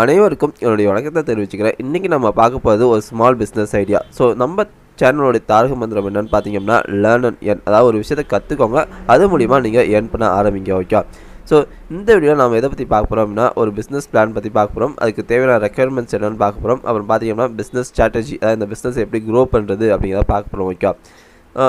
அனைவருக்கும் என்னுடைய வணக்கத்தை தெரிவிச்சுக்கிறேன். இன்றைக்கி நம்ம பார்க்க போகிறது ஒரு ஸ்மால் பிஸ்னஸ் ஐடியா. ஸோ நம்ம சேனலோடைய தாரக மந்திரம் என்னென்னு பார்த்தீங்கன்னா லேர்ன் அண்ட் எர்ன். அதாவது ஒரு விஷயத்தை கற்றுக்கோங்க, அது மூலிமா நீங்கள் எர்ன் பண்ண ஆரம்பிங்க. ஓகே. ஸோ இந்த வீடியோவில் நம்ம எதை பற்றி பார்க்க போகிறோம் அப்படின்னா ஒரு பிஸ்னஸ் பிளான் பற்றி பார்க்க போகிறோம். அதுக்கு தேவையான ரெக்குயர்மெண்ட்ஸ் என்னென்னு பார்க்க போகிறோம். அப்புறம் பார்த்தீங்கன்னா பிஸ்னஸ் ஸ்ட்ராட்டஜி, அதாவது இந்த பிஸ்னஸ் எப்படி க்ரோ பண்ணுறது அப்படிங்கிறத பார்க்க போகிறோம். ஓகே.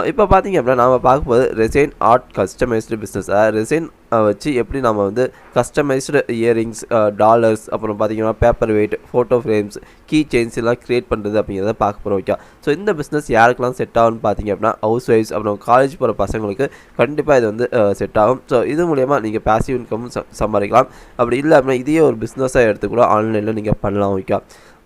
இப்போ பார்த்தீங்க அப்படின்னா நாம் பார்க்கும்போது ரெசைன் ஆர்ட் கஸ்டமைஸ்டு பிஸ்னஸ். அதாவது ரெசைன் வச்சு எப்படி நம்ம வந்து கஸ்டமைஸ்டு இயரிங்ஸ், டாலர்ஸ், அப்புறம் பார்த்தீங்கன்னா paperweight, photo frames, key chains எல்லாம் க்ரியேட் பண்ணுறது அப்படிங்கிறத பார்க்க போகிறோம். ஓகே. ஸோ இந்த பிஸ்னஸ் யாருக்கெல்லாம் செட் ஆகும்னு பார்த்தீங்க அப்படின்னா ஹவுஸ் ஒய்ஃப்ஸ், அப்புறம் காலேஜ் போகிற பசங்களுக்கு கண்டிப்பாக இது வந்து செட் ஆகும். ஸோ இது மூலயமா நீங்கள் பேசிவ் இன்கமும் சம்பாதிக்கலாம். அப்படி இல்லை அப்படின்னா இதையே ஒரு பிஸ்னஸாக எடுத்துக்கூட ஆன்லைனில் நீங்கள் பண்ணலாம்.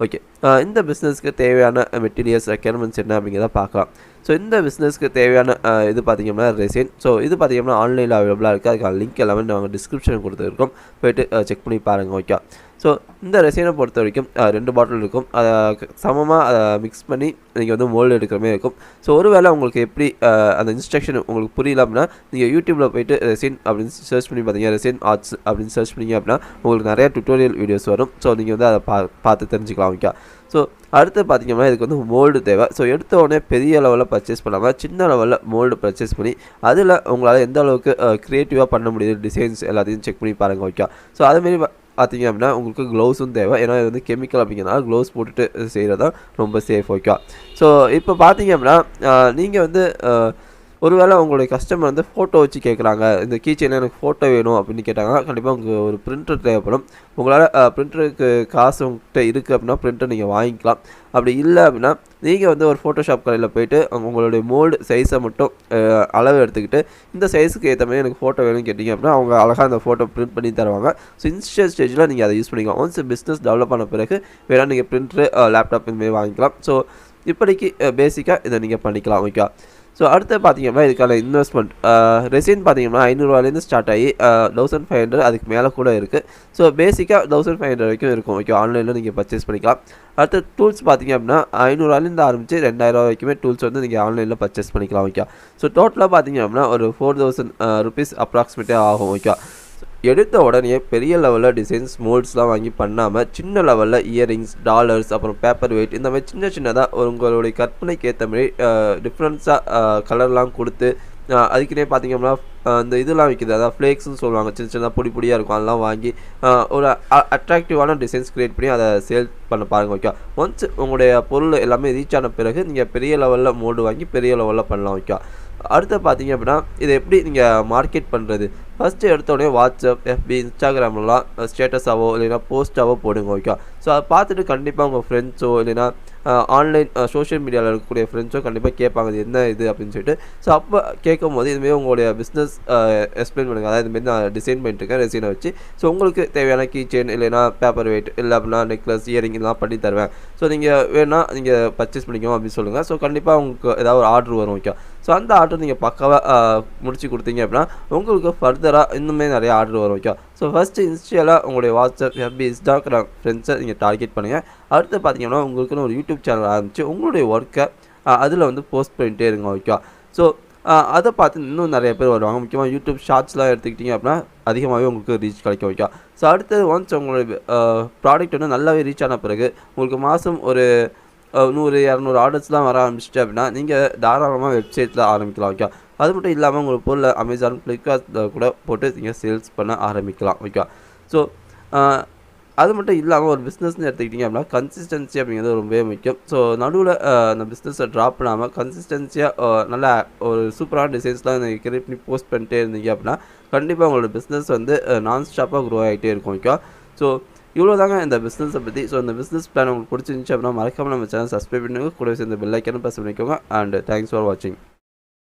ஓகே. இந்த பிஸ்னஸ்க்கு தேவையான மெட்டீரியல்ஸ் ரெக்குயர்மெண்ட்ஸ் என்ன அப்படிங்கிறத பார்க்கலாம். ஸோ இந்த பிஸ்னஸ்க்கு தேவையான இது பார்த்திங்கன்னா ரெசின். ஸோ இது பார்த்திங்கன்னா ஆன்லைனில் அவைலபிளாக இருக்குது. அதுக்கான லிங்க் எல்லாமே நாங்கள் டிஸ்கிரிப்ஷன் கொடுத்துருக்கோம், போய்ட்டு செக் பண்ணி பாருங்கள். ஓகே. ஸோ இந்த ரெசினை பொறுத்த வரைக்கும் 2 பாட்டில் இருக்கும். அதை சமமாக மிக்ஸ் பண்ணி நீங்கள் வந்து மோல்டு எடுக்கிற மாதிரி இருக்கும். ஸோ ஒருவேளை உங்களுக்கு எப்படி அந்த இன்ஸ்ட்ரக்ஷன் உங்களுக்கு புரியல அப்படின்னா நீங்கள் யூடியூப்பில் போய்ட்டு ரெசின் அப்படின்னு சர்ச் பண்ணி பார்த்தீங்கன்னா ரெசின் ஆர்ட்ஸ் அப்படின்னு சர்ச் பண்ணிங்க அப்படின்னா உங்களுக்கு நிறையா டுட்டோரியல் வீடியோஸ் வரும். ஸோ நீங்கள் வந்து அதை பார்த்து தெரிஞ்சுக்கலாம். ஓகே. ஸோ அடுத்து பார்த்திங்கன்னா இதுக்கு வந்து மோல்டு தேவை. ஸோ எடுத்த உடனே பெரிய லெவலில் பர்ச்சேஸ் பண்ணாமல் சின்ன லெவலில் மோல்டு பர்ச்சேஸ் பண்ணி அதில் உங்களால் எந்த அளவுக்கு க்ரியேட்டிவாக பண்ண முடியுது, டிசைன்ஸ் எல்லாத்தையும் செக் பண்ணி பாருங்கள். ஓகே. ஸோ அதுமாரி பார்த்திங்க அப்படின்னா உங்களுக்கு க்ளவுஸும் தேவை. ஏன்னா இது வந்து கெமிக்கல் அப்படிங்கிறனால க்ளவுஸ் போட்டுட்டு செய்கிறது தான் ரொம்ப சேஃப். ஓகே. ஸோ இப்போ பார்த்திங்க அப்படின்னா நீங்கள் வந்து ஒருவேளை உங்களுடைய கஸ்டமர் வந்து ஃபோட்டோ வச்சு கேட்குறாங்க, இந்த கீச்செயினில் எனக்கு ஃபோட்டோ வேணும் அப்படின்னு கேட்டாங்கன்னா கண்டிப்பாக உங்களுக்கு ஒரு பிரிண்டர் தேவைப்படும். உங்களால் பிரிண்டருக்கு காசு உங்கள்கிட்ட இருக்குது அப்படின்னா பிரிண்டர் நீங்கள் வாங்கிக்கலாம். அப்படி இல்லை அப்படின்னா நீங்கள் வந்து ஒரு ஃபோட்டோஷாப் கடையில் போய்ட்டு உங்களுடைய மோல்டு சைஸை மட்டும் அளவு எடுத்துக்கிட்டு இந்த சைஸுக்கு ஏற்ற மாதிரி எனக்கு ஃபோட்டோ வேணும்னு கேட்டிங்க அப்படின்னா அவங்க அழகாக அந்த ஃபோட்டோ பிரிண்ட் பண்ணி தருவாங்க. ஸோ இனிஷியல் ஸ்டேஜில் நீங்கள் அதை யூஸ் பண்ணிக்கலாம். ஒன்ஸ் பிஸ்னஸ் டெவலப் பண்ண பிறகு வேணால் நீங்கள் பிரிண்டரு, லேப்டாப் இதுமாரி வாங்கிக்கலாம். ஸோ இப்போதைக்கு பேசிக்காக இதை நீங்கள் பண்ணிக்கலாம். ஓகே. ஸோ அடுத்து பார்த்திங்கன்னா இதுக்கான இன்வெஸ்ட்மெண்ட் ரெசின் பார்த்திங்கன்னா 500 ரூபாயிலேருந்து ஸ்டார்ட் ஆகி 1500 அதுக்கு மேலே கூட இருக்குது. ஸோ பேசிக்காக 1500 வரைக்கும் இருக்கும். ஓகே. ஆன்லைனில் நீங்கள் பர்ச்சேஸ் பண்ணிக்கலாம். அடுத்து டூல்ஸ் பார்த்திங்க அப்படின்னா 500 ரூபாயிலேருந்து ஆரம்பித்து 2000 வரைக்குமே டூல்ஸ் வந்து நீங்கள் ஆன்லைனில் பர்ச்சேஸ் பண்ணிக்கலாம். ஓகே. ஸோ டோட்டலாக பார்த்திங்க அப்படின்னா ஒரு 4000 ருபீஸ் அப்ராக்சிமேட்டாக ஆகும். ஓகே. எடுத்த உடனே பெரிய லெவலில் டிசைன்ஸ் மோல்ட்ஸ்லாம் வாங்கி பண்ணாமல் சின்ன லெவலில் இயரிங்ஸ், டாலர்ஸ், அப்புறம் பேப்பர் வெயிட் இந்த மாதிரி சின்னதாக உங்களுடைய கற்பனைக்கு ஏற்ற மாதிரி டிஃப்ரெண்ட்ஸாக கலர்லாம் கொடுத்து அதுக்குன்னே பார்த்திங்கன்னா இந்த இதெல்லாம் விற்கிது, அதாவது ஃப்ளேக்ஸ்னு சொல்லுவாங்க, சின்னதாக பொடியாக இருக்கும், அதெல்லாம் வாங்கி ஒரு அட்ராக்டிவான டிசைன்ஸ் க்ரியேட் பண்ணி அதை சேல் பண்ண பாருங்கள். ஓகே. ஒன்ஸ் உங்களுடைய பொருள் எல்லாமே ரீச் ஆன பிறகு நீங்கள் பெரிய லெவலில் மோல்டு வாங்கி பெரிய லெவலில் பண்ணலாம். ஓகே. அடுத்து பார்த்திங்க அப்படின்னா இதை எப்படி நீங்கள் மார்க்கெட் பண்ணுறது, ஃபஸ்ட்டு எடுத்தோடனே வாட்ஸ்அப், எஃபி, இன்ஸ்டாகிராம்லாம் ஸ்டேட்டஸாவோ இல்லைனா போஸ்ட்டாவோ போடுங்க. ஓகே. ஸோ அதை பார்த்துட்டு கண்டிப்பாக உங்கள் ஃப்ரெண்ட்ஸோ இல்லைனா ஆன்லைன் சோஷியல் மீடியாவில் இருக்கக்கூடிய ஃப்ரெண்ட்ஸோ கண்டிப்பாக கேட்பாங்க இது என்ன இது அப்படின்னு சொல்லிட்டு. ஸோ அப்போ கேட்கும் போது இதுமாரி உங்களுடைய பிஸ்னஸ் எக்ஸ்பிளைன் பண்ணுங்கள். அதாவது இதுமாரி நான் டிசைன் பண்ணிட்டுருக்கேன் ரெசினை வச்சு. ஸோ உங்களுக்கு தேவையான கீ செயின் இல்லைனா பேப்பர் வெயிட் இல்லை அப்படின்னா நெக்லஸ், இயரிங் இதெல்லாம் பண்ணி தருவேன். ஸோ நீங்கள் வேணால் நீங்கள் பர்ச்சேஸ் பண்ணிக்கோங்க அப்படின்னு சொல்லுங்கள். ஸோ கண்டிப்பாக உங்களுக்கு ஏதாவது ஒரு ஆர்டர் வரும். ஓகே. ஸோ அந்த ஆர்டர் நீங்கள் பக்காவாக முடிச்சு கொடுத்தீங்க அப்படின்னா உங்களுக்கு ஃபர்தராக இன்னுமே நிறைய ஆர்டர் வரும். ஓகே. ஸோ ஃபஸ்ட்டு இன்ஸ்டாவில் உங்களுடைய வாட்ஸ்அப், எஃபி, இன்ஸ்டாகிராம் ஃப்ரெண்ட்ஸை நீங்கள் டார்கெட் பண்ணுங்கள். அடுத்து பார்த்தீங்கன்னா உங்களுக்குன்னு ஒரு யூடியூப் சேனல் ஆரம்பித்து உங்களுடைய ஒர்க்கை அதில் வந்து போஸ்ட் பண்ணிகிட்டே இருங்க. ஓகே. ஸோ அதை பார்த்து இன்னும் நிறைய பேர் வருவாங்க. முக்கியமாக யூடியூப் ஷார்ட்ஸ்லாம் எடுத்துக்கிட்டிங்க அப்படின்னா அதிகமாகவே உங்களுக்கு ரீச் கிடைக்கும். ஓகே. ஸோ அடுத்தது ஒன்ஸ் உங்களுடைய ப்ராடக்ட் வந்து நல்லாவே ரீச் ஆன பிறகு உங்களுக்கு மாதம் ஒரு 100-200 ஆர்டர்ஸ்லாம் வர ஆரம்பிச்சிட்டு அப்படின்னா நீங்கள் தாராளமாக வெப்சைட்டில் ஆரம்பிக்கலாம். ஓகே. அது மட்டும் இல்லாமல் உங்களுக்கு பொருள் அமேசான், ஃப்ளிப்கார்ட்டில் கூட போட்டு நீங்கள் சேல்ஸ் பண்ண ஆரம்பிக்கலாம். ஓகே. ஸோ அது மட்டும் இல்லாமல் ஒரு பிஸ்னஸ்ன்னு எடுத்துக்கிட்டிங்க அப்படின்னா கன்சிஸ்டன்சி அப்படிங்கிறது ரொம்பவே முக்கியம். ஸோ நடுவில் அந்த பிஸ்னஸை ட்ராப் பண்ணாமல் கன்சிஸ்டன்சியாக நல்லா ஒரு சூப்பரான டிசைன்ஸ்லாம் நீங்கள் கிரியேட் பண்ணி போஸ்ட் பண்ணிட்டே இருந்தீங்க அப்படின்னா கண்டிப்பாக உங்களோட பிஸ்னஸ் வந்து நான் ஸ்டாப்பாக க்ரோ ஆகிட்டே இருக்கும். ஓகே. ஸோ இவ்வளோ தாங்க இந்த பிஸ்னஸை பற்றி. ஸோ இந்த பிஸ்னஸ் பிளான் உங்களுக்கு பிடிச்சிருந்துச்சு அப்படின்னா மறக்காமல் நம்ம சேனல் சப்ஸ்கிரைப் பண்ணுங்க, கூட சேர்ந்த பெல் ஐக்கானும் ப்ரெஸ் பண்ணிக்கோங்க. அண்ட் தேங்க்ஸ் ஃபார் வாட்சிங்.